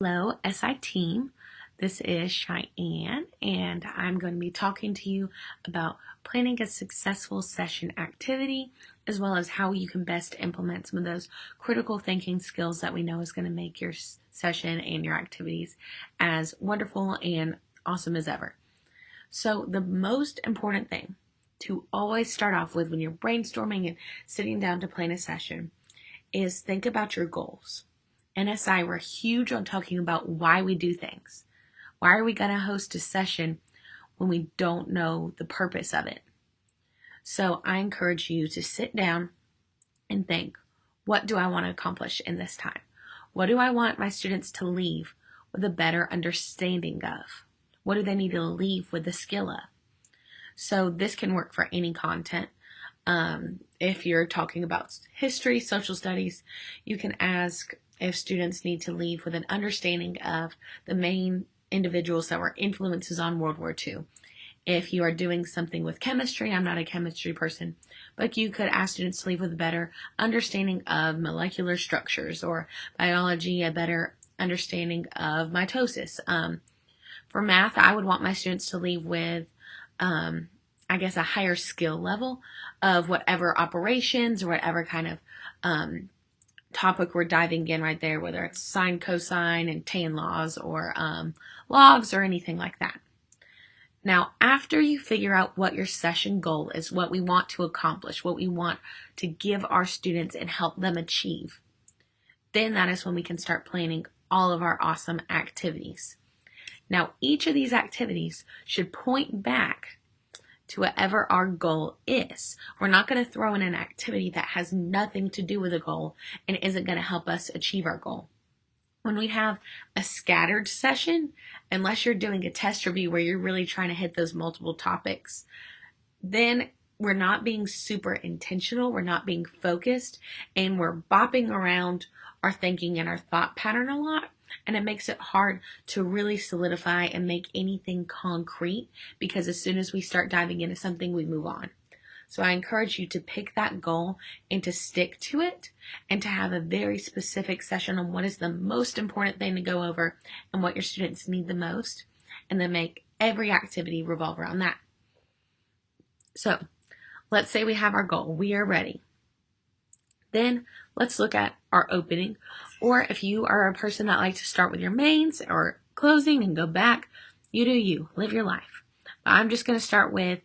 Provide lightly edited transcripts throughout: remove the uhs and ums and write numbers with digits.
Hello, SI team. This is Cheyenne, and I'm going to be talking to you about planning a successful session activity, as well as how you can best implement some of those critical thinking skills that we know is going to make your session and your activities as wonderful and awesome as ever. So the most important thing to always start off with when you're brainstorming and sitting down to plan a session is think about your goals. NSI, we're huge on talking about why we do things. Why are we going to host a session when we don't know the purpose of it? So I encourage you to sit down and think, what do I want to accomplish in this time? What do I want my students to leave with a better understanding of? What do they need to leave with the skill of? So this can work for any content. If you're talking about history, social studies, you can ask if students need to leave with an understanding of the main individuals that were influences on World War II. If you are doing something with chemistry, I'm not a chemistry person, but you could ask students to leave with a better understanding of molecular structures, or biology, a better understanding of mitosis. For math, I would want my students to leave with, I guess, a higher skill level of whatever operations or whatever kind of topic we're diving in right there, whether it's sine, cosine, and tan laws, or logs, or anything like that. Now, after you figure out what your session goal is, what we want to accomplish, what we want to give our students and help them achieve, then that is when we can start planning all of our awesome activities. Now, each of these activities should point back to whatever our goal is. We're not going to throw in an activity that has nothing to do with a goal and isn't going to help us achieve our goal. When we have a scattered session, unless you're doing a test review where you're really trying to hit those multiple topics, then we're not being super intentional, we're not being focused, and we're bopping around our thinking and our thought pattern a lot. And it makes it hard to really solidify and make anything concrete, because as soon as we start diving into something, we move on. So I encourage you to pick that goal and to stick to it, and to have a very specific session on what is the most important thing to go over and what your students need the most, and then make every activity revolve around that. So let's say we have our goal. We are ready. Then let's look at our opening, or if you are a person that likes to start with your mains or closing and go back, you do you, live your life. I'm just going to start with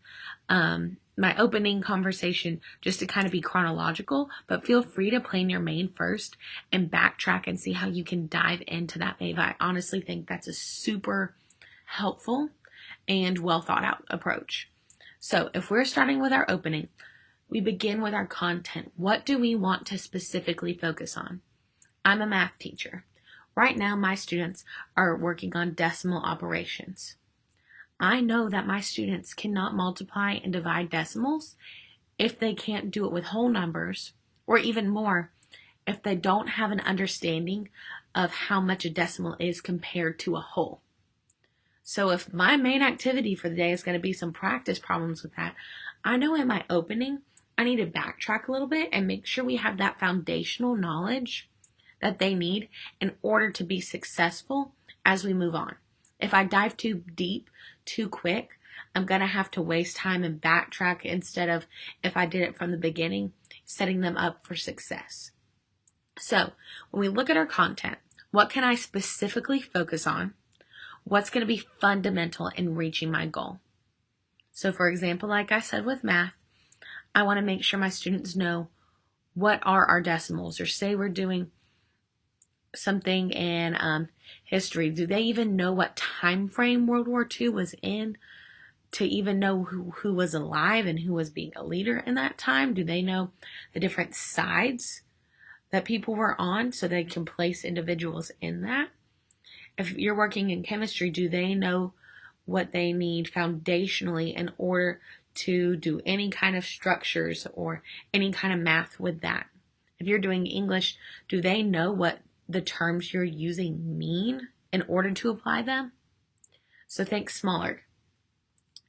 my opening conversation just to kind of be chronological, but feel free to plan your main first and backtrack and see how you can dive into that main. I honestly think that's a super helpful and well thought out approach. So if we're starting with our opening, we begin with our content. What do we want to specifically focus on? I'm a math teacher. Right now, my students are working on decimal operations. I know that my students cannot multiply and divide decimals if they can't do it with whole numbers, or even more, if they don't have an understanding of how much a decimal is compared to a whole. So if my main activity for the day is going to be some practice problems with that, I know in my opening, I need to backtrack a little bit and make sure we have that foundational knowledge that they need in order to be successful as we move on. If I dive too deep, too quick, I'm going to have to waste time and backtrack instead of, if I did it from the beginning, setting them up for success. So when we look at our content, what can I specifically focus on? What's going to be fundamental in reaching my goal? So for example, like I said with math, I want to make sure my students know what are our decimals, or say we're doing something in history. Do they even know what time frame World War II was in to even know who was alive and who was being a leader in that time? Do they know the different sides that people were on so they can place individuals in that? If you're working in chemistry, do they know what they need foundationally in order to do any kind of structures or any kind of math with that? If you're doing English, do they know what the terms you're using mean in order to apply them? So think smaller.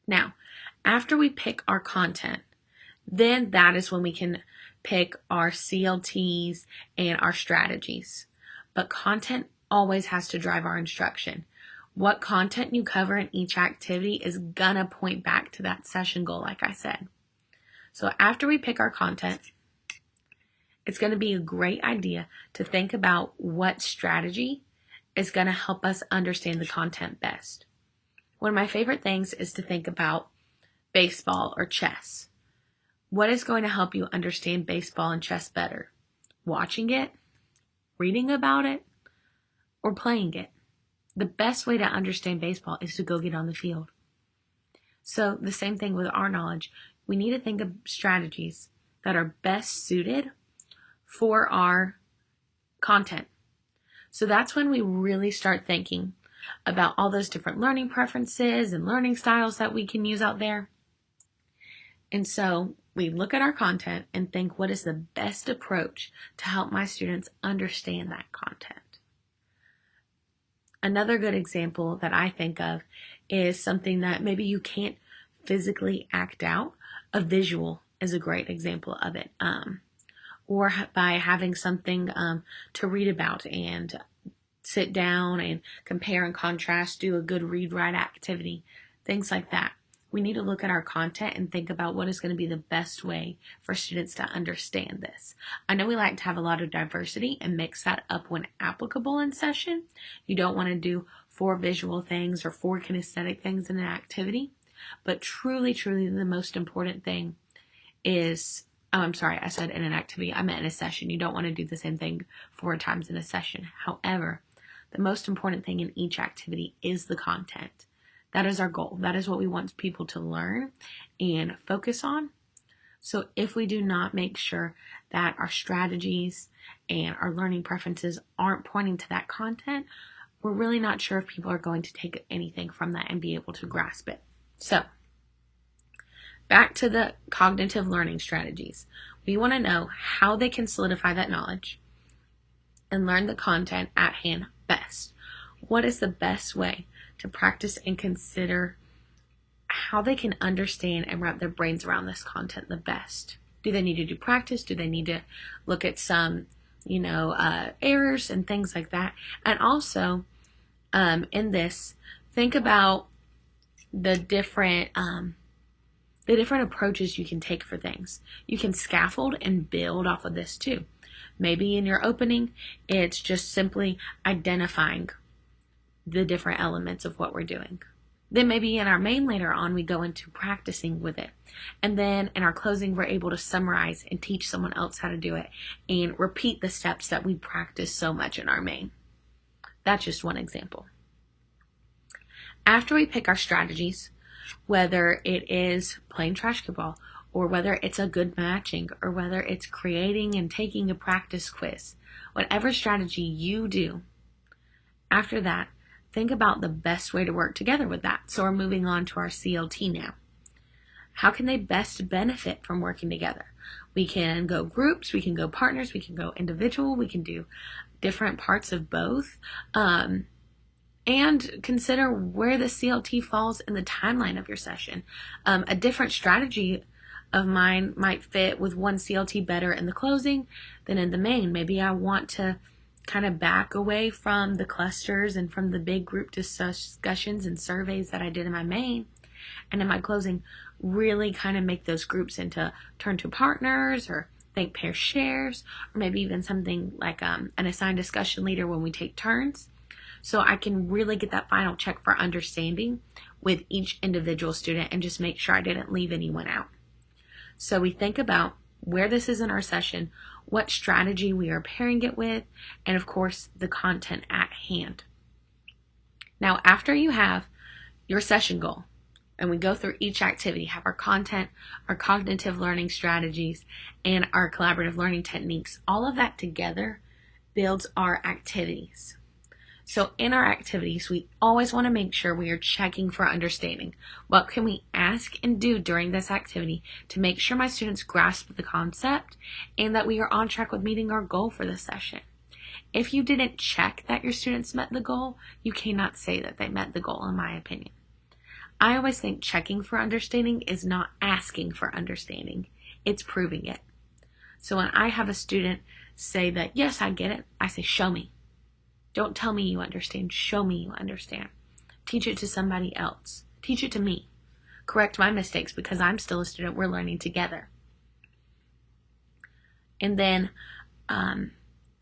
Now, after we pick our content, then that is when we can pick our CLTs and our strategies. But content always has to drive our instruction. What content you cover in each activity is gonna point back to that session goal, like I said. So after we pick our content, it's gonna be a great idea to think about what strategy is gonna help us understand the content best. One of my favorite things is to think about baseball or chess. What is going to help you understand baseball and chess better? Watching it, reading about it, or playing it? The best way to understand baseball is to go get on the field. So the same thing with our knowledge. We need to think of strategies that are best suited for our content. So that's when we really start thinking about all those different learning preferences and learning styles that we can use out there. And so we look at our content and think, what is the best approach to help my students understand that content? Another good example that I think of is something that maybe you can't physically act out. A visual is a great example of it. Or by having something to read about and sit down and compare and contrast, do a good read-write activity, things like that. We need to look at our content and think about what is going to be the best way for students to understand this. I know we like to have a lot of diversity and mix that up when applicable in session. You don't want to do 4 visual things or 4 kinesthetic things in an activity, but truly, truly the most important thing is, I said in an activity, I meant in a session. You don't want to do the same thing 4 times in a session. However, the most important thing in each activity is the content. That is our goal. That is what we want people to learn and focus on. So if we do not make sure that our strategies and our learning preferences aren't pointing to that content, we're really not sure if people are going to take anything from that and be able to grasp it. So back to the cognitive learning strategies. We want to know how they can solidify that knowledge and learn the content at hand best. What is the best way to practice and consider how they can understand and wrap their brains around this content the best? Do they need to do practice? Do they need to look at some, errors and things like that? And also, in this, think about the different approaches you can take for things. You can scaffold and build off of this too. Maybe in your opening, it's just simply identifying the different elements of what we're doing. Then maybe in our main later on, we go into practicing with it. And then in our closing, we're able to summarize and teach someone else how to do it and repeat the steps that we practice so much in our main. That's just one example. After we pick our strategies, whether it is playing trash kickball, or whether it's a good matching, or whether it's creating and taking a practice quiz, whatever strategy you do, after that, think about the best way to work together with that. So we're moving on to our CLT now. How can they best benefit from working together? We can go groups, we can go partners, we can go individual, we can do different parts of both. And consider where the CLT falls in the timeline of your session. A different strategy of mine might fit with one CLT better in the closing than in the main. Maybe I want to kind of back away from the clusters and from the big group discussions and surveys that I did in my main, and in my closing really kind of make those groups into turn to partners or think pair shares, or maybe even something like an assigned discussion leader when we take turns. So I can really get that final check for understanding with each individual student and just make sure I didn't leave anyone out. So we think about where this is in our session, what strategy we are pairing it with, and of course, the content at hand. Now, after you have your session goal, and we go through each activity, have our content, our cognitive learning strategies, and our collaborative learning techniques, all of that together builds our activities. So in our activities, we always want to make sure we are checking for understanding. What can we ask and do during this activity to make sure my students grasp the concept and that we are on track with meeting our goal for the session? If you didn't check that your students met the goal, you cannot say that they met the goal, in my opinion. I always think checking for understanding is not asking for understanding. It's proving it. So when I have a student say that, yes, I get it, I say, show me. Don't tell me you understand. Show me you understand. Teach it to somebody else. Teach it to me. Correct my mistakes because I'm still a student. We're learning together. And then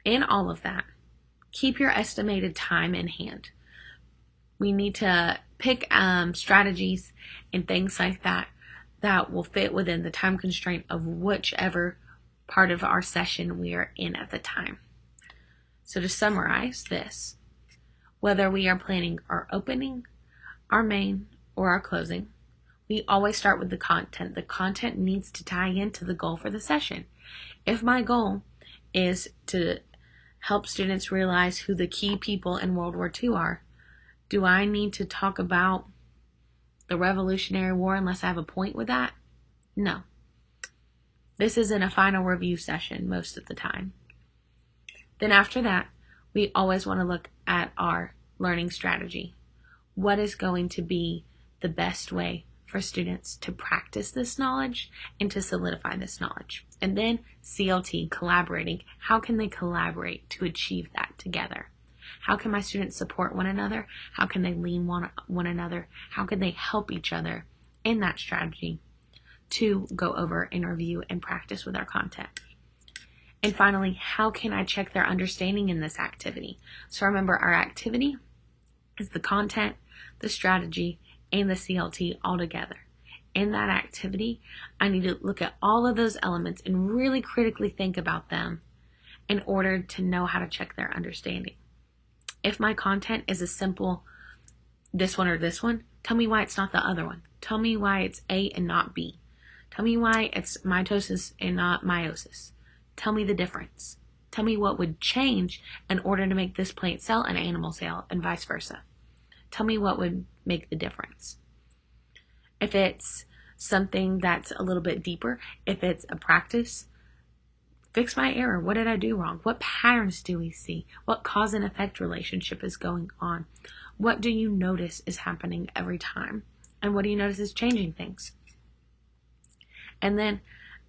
in all of that, keep your estimated time in hand. We need to pick strategies and things like that that will fit within the time constraint of whichever part of our session we are in at the time. So to summarize this, whether we are planning our opening, our main, or our closing, we always start with the content. The content needs to tie into the goal for the session. If my goal is to help students realize who the key people in World War II are, do I need to talk about the Revolutionary War unless I have a point with that? No. This isn't a final review session most of the time. Then after that, we always want to look at our learning strategy. What is going to be the best way for students to practice this knowledge and to solidify this knowledge? And then CLT, collaborating. How can they collaborate to achieve that together? How can my students support one another? How can they lean one another? How can they help each other in that strategy to go over and review and practice with our content? And finally, how can I check their understanding in this activity? So remember, our activity is the content, the strategy, and the CLT all together. In that activity, I need to look at all of those elements and really critically think about them in order to know how to check their understanding. If my content is a simple this one or this one, tell me why it's not the other one. Tell me why it's A and not B. Tell me why it's mitosis and not meiosis. Tell me the difference. Tell me what would change in order to make this plant cell an animal cell and vice versa. Tell me what would make the difference. If it's something that's a little bit deeper, if it's a practice, fix my error. What did I do wrong? What patterns do we see? What cause and effect relationship is going on? What do you notice is happening every time? And what do you notice is changing things? And then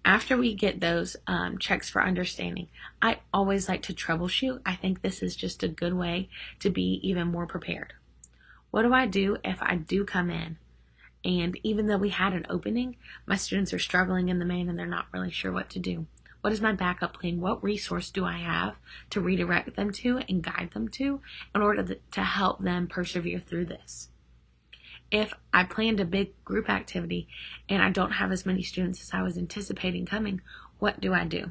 after we get those checks for understanding, I always like to troubleshoot. I think this is just a good way to be even more prepared. What do I do if I do come in and even though we had an opening, my students are struggling in the main and they're not really sure what to do? What is my backup plan? What resource do I have to redirect them to and guide them to in order to help them persevere through this? If I planned a big group activity and I don't have as many students as I was anticipating coming, what do I do?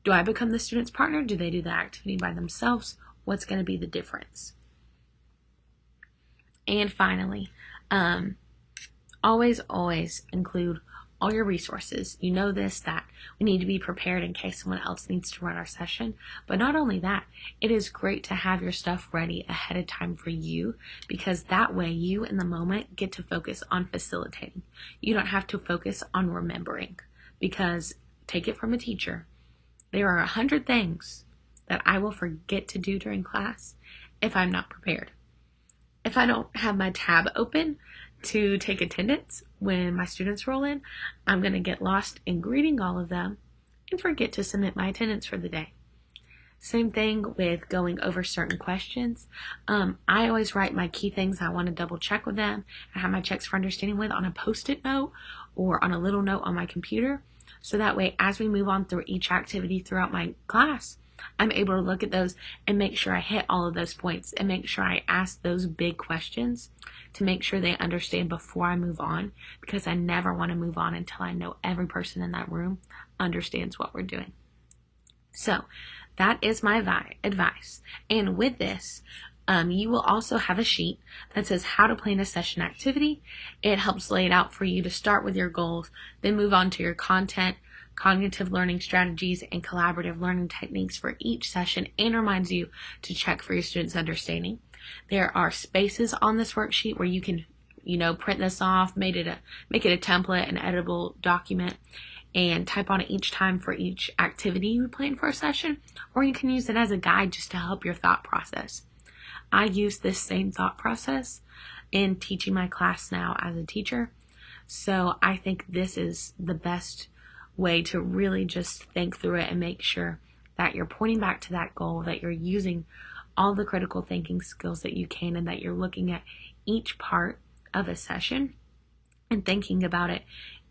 Do I become the student's partner? Do they do the activity by themselves? What's going to be the difference? And finally, always include all your resources. You know this, that we need to be prepared in case someone else needs to run our session. But not only that, it is great to have your stuff ready ahead of time for you, because that way you in the moment get to focus on facilitating. You don't have to focus on remembering, because take it from a teacher, there are 100 things that I will forget to do during class if I'm not prepared. If I don't have my tab open to take attendance when my students roll in, I'm going to get lost in greeting all of them and forget to submit my attendance for the day. Same thing with going over certain questions. I always write my key things I want to double check with them and have my checks for understanding with on a post-it note or on a little note on my computer. So that way, as we move on through each activity throughout my class, I'm able to look at those and make sure I hit all of those points and make sure I ask those big questions to make sure they understand before I move on, because I never want to move on until I know every person in that room understands what we're doing. So that is my advice. And with this, you will also have a sheet that says how to plan a session activity. It helps lay it out for you to start with your goals, then move on to your content, cognitive learning strategies, and collaborative learning techniques for each session, and reminds you to check for your students' understanding. There are spaces on this worksheet where you can, print this off, make it a template, an editable document, and type on it each time for each activity you plan for a session, or you can use it as a guide just to help your thought process. I use this same thought process in teaching my class now as a teacher, so I think this is the best way to really just think through it and make sure that you're pointing back to that goal, that you're using all the critical thinking skills that you can, and that you're looking at each part of a session and thinking about it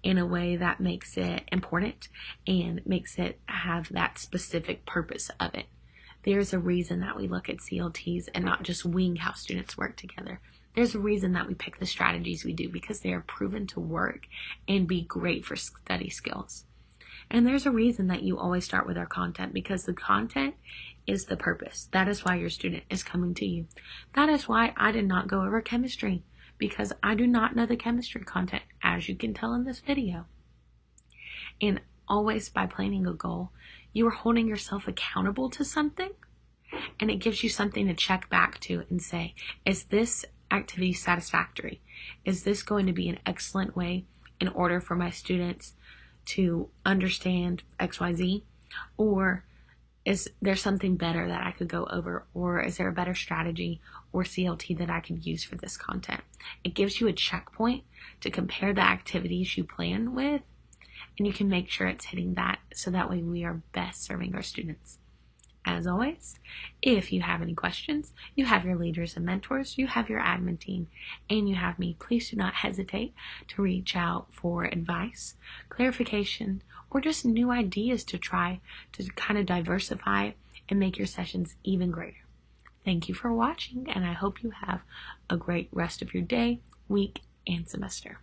in a way that makes it important and makes it have that specific purpose of it. There's a reason that we look at CLTs and not just wing how students work together. There's a reason that we pick the strategies we do, because they are proven to work and be great for study skills. And there's a reason that you always start with our content, because the content is the purpose. That is why your student is coming to you. That is why I did not go over chemistry, because I do not know the chemistry content, as you can tell in this video. And always, by planning a goal, you are holding yourself accountable to something, and it gives you something to check back to and say, is this activity satisfactory? Is this going to be an excellent way in order for my students to understand XYZ? Or is there something better that I could go over? Or is there a better strategy or CLT that I could use for this content? It gives you a checkpoint to compare the activities you plan with, and you can make sure it's hitting that, so that way we are best serving our students. As always, if you have any questions, you have your leaders and mentors, you have your admin team, and you have me. Please do not hesitate to reach out for advice, clarification, or just new ideas to try to kind of diversify and make your sessions even greater. Thank you for watching, and I hope you have a great rest of your day, week, and semester.